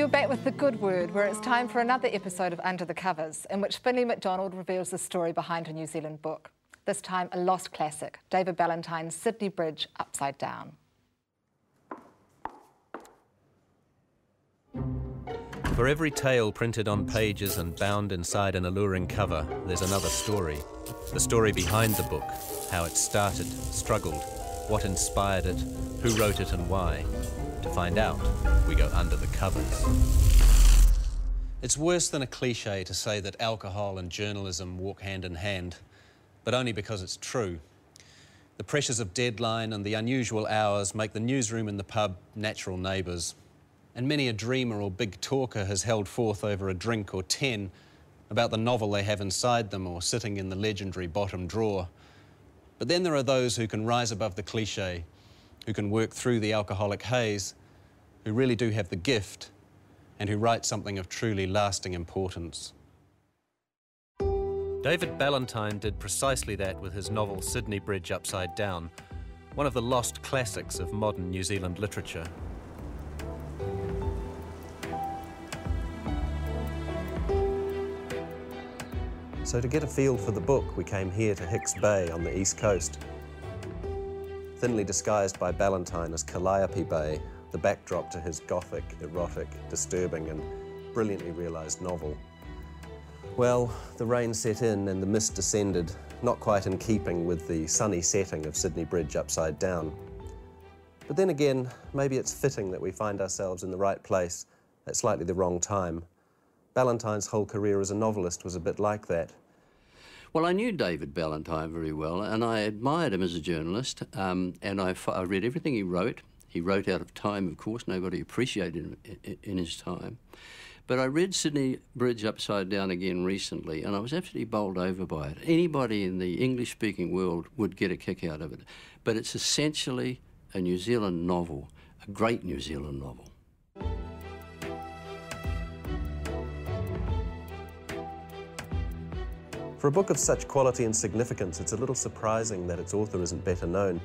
back with The Good Word, where it's time for another episode of Under the Covers, in which Finlay Macdonald reveals the story behind a New Zealand book. This time, a lost classic, David Ballantyne's Sydney Bridge Upside Down. For every tale printed on pages and bound inside an alluring cover, there's another story. The story behind the book, how it started, struggled, what inspired it, who wrote it and why. To find out, we go under the covers. It's worse than a cliche to say that alcohol and journalism walk hand in hand, but only because it's true. The pressures of deadline and the unusual hours make the newsroom and the pub natural neighbours. And many a dreamer or big talker has held forth over a drink or 10 about the novel they have inside them or sitting in the legendary bottom drawer. But then there are those who can rise above the cliche, who can work through the alcoholic haze, who really do have the gift, and who write something of truly lasting importance. David Ballantyne did precisely that with his novel Sydney Bridge Upside Down, one of the lost classics of modern New Zealand literature. So to get a feel for the book, we came here to Hicks Bay on the east coast. Thinly disguised by Ballantyne as Calliope Bay, the backdrop to his gothic, erotic, disturbing and brilliantly realised novel. Well, the rain set in and the mist descended, not quite in keeping with the sunny setting of Sydney Bridge Upside Down. But then again, maybe it's fitting that we find ourselves in the right place at slightly the wrong time. Ballantyne's whole career as a novelist was a bit like that. Well, I knew David Ballantyne very well, and I admired him as a journalist, and I read everything he wrote. He wrote out of time, of course. Nobody appreciated him in his time. But I read Sydney Bridge Upside Down again recently, and I was absolutely bowled over by it. Anybody in the English-speaking world would get a kick out of it. But it's essentially a New Zealand novel, a great New Zealand novel. For a book of such quality and significance, it's a little surprising that its author isn't better known.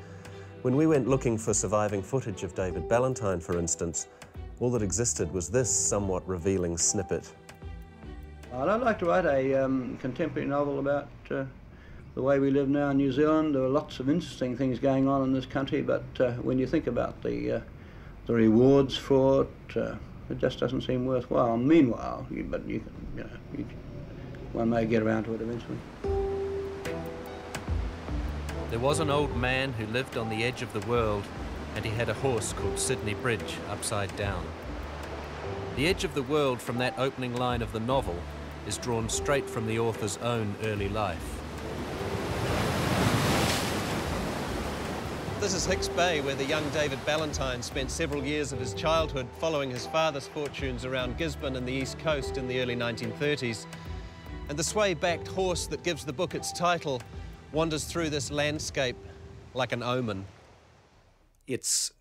When we went looking for surviving footage of David Ballantyne, for instance, all that existed was this somewhat revealing snippet. I'd like to write a contemporary novel about the way we live now in New Zealand. There are lots of interesting things going on in this country, but when you think about the rewards for it, it just doesn't seem worthwhile. Meanwhile, one may get around to it eventually. There was an old man who lived on the edge of the world, and he had a horse called Sydney Bridge Upside Down. The edge of the world from that opening line of the novel is drawn straight from the author's own early life. This is Hicks Bay, where the young David Ballantyne spent several years of his childhood following his father's fortunes around Gisborne and the East Coast in the early 1930s. And the sway-backed horse that gives the book its title wanders through this landscape like an omen. It's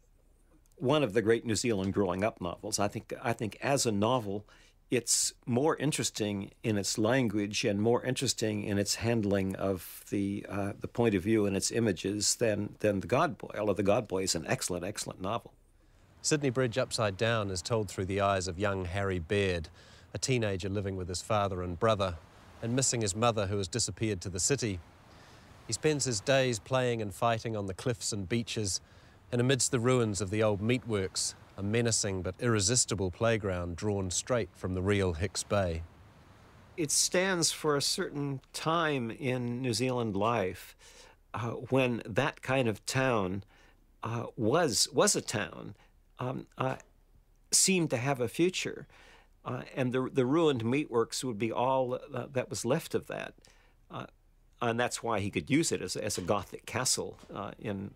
one of the great New Zealand growing up novels. I think as a novel, it's more interesting in its language and more interesting in its handling of the point of view and its images than The God Boy, although The God Boy is an excellent, excellent novel. Sydney Bridge Upside Down is told through the eyes of young Harry Baird, a teenager living with his father and brother and missing his mother, who has disappeared to the city. He spends his days playing and fighting on the cliffs and beaches and amidst the ruins of the old meatworks, a menacing but irresistible playground drawn straight from the real Hicks Bay. It stands for a certain time in New Zealand life when that kind of town was a town, seemed to have a future. And the ruined meatworks would be all that was left of that. And that's why he could use it as a Gothic castle in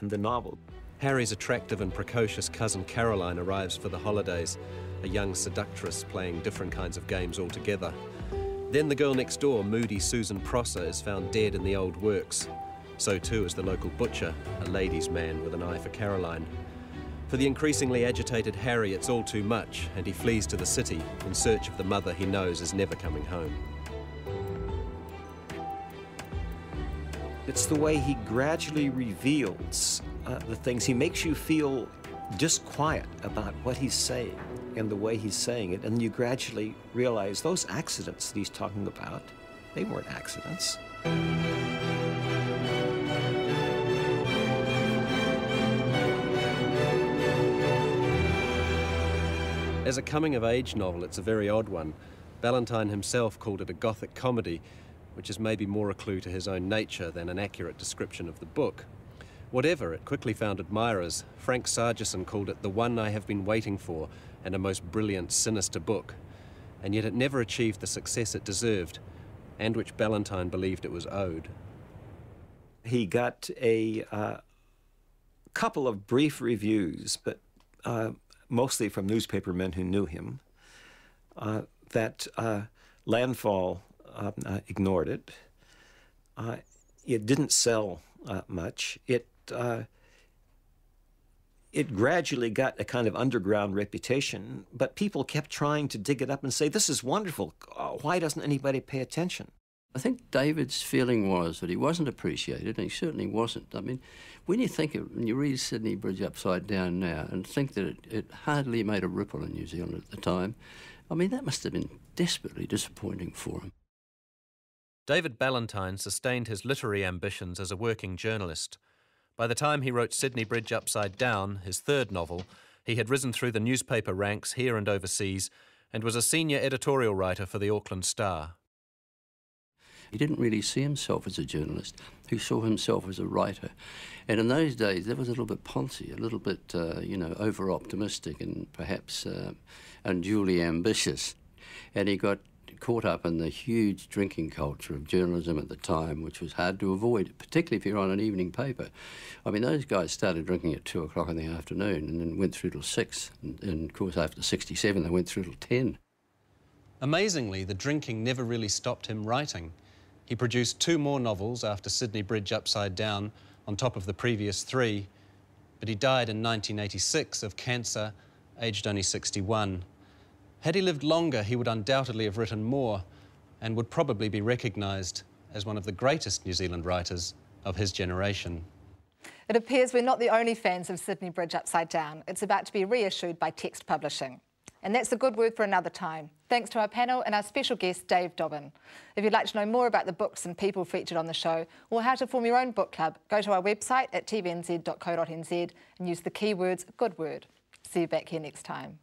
the novel. Harry's attractive and precocious cousin Caroline arrives for the holidays, a young seductress playing different kinds of games altogether. Then the girl next door, moody Susan Prosser, is found dead in the old works. So too is the local butcher, a ladies' man with an eye for Caroline. For the increasingly agitated Harry, it's all too much, and he flees to the city in search of the mother he knows is never coming home. It's the way he gradually reveals the things. He makes you feel disquiet about what he's saying. and the way he's saying it, and you gradually realize those accidents that he's talking about, they weren't accidents. As a coming-of-age novel, it's a very odd one. Ballantyne himself called it a Gothic comedy, which is maybe more a clue to his own nature than an accurate description of the book. Whatever, it quickly found admirers. Frank Sargison called it the one I have been waiting for and a most brilliant, sinister book. And yet it never achieved the success it deserved, and which Ballantyne believed it was owed. He got a couple of brief reviews, but mostly from newspapermen who knew him, that Landfall ignored it. It didn't sell much. It gradually got a kind of underground reputation, but people kept trying to dig it up and say, this is wonderful. Why doesn't anybody pay attention? I think David's feeling was that he wasn't appreciated, and he certainly wasn't. I mean, when you read Sydney Bridge Upside Down now and think that it hardly made a ripple in New Zealand at the time, I mean, that must have been desperately disappointing for him. David Ballantyne sustained his literary ambitions as a working journalist. By the time he wrote Sydney Bridge Upside Down, his third novel, he had risen through the newspaper ranks here and overseas and was a senior editorial writer for the Auckland Star. He didn't really see himself as a journalist. He saw himself as a writer. And in those days, that was a little bit poncy, a little bit, over-optimistic and perhaps unduly ambitious. And he got caught up in the huge drinking culture of journalism at the time, which was hard to avoid, particularly if you're on an evening paper. I mean, those guys started drinking at 2 o'clock in the afternoon and then went through till 6. And of course, after 67, they went through till 10. Amazingly, the drinking never really stopped him writing. He produced 2 more novels after Sydney Bridge Upside Down, on top of the previous 3, but he died in 1986 of cancer, aged only 61. Had he lived longer, he would undoubtedly have written more and would probably be recognised as one of the greatest New Zealand writers of his generation. It appears we're not the only fans of Sydney Bridge Upside Down. It's about to be reissued by Text Publishing. And that's a good word for another time. Thanks to our panel and our special guest, Dave Dobbyn. If you'd like to know more about the books and people featured on the show, or how to form your own book club, go to our website at tvnz.co.nz and use the keywords Good Word. See you back here next time.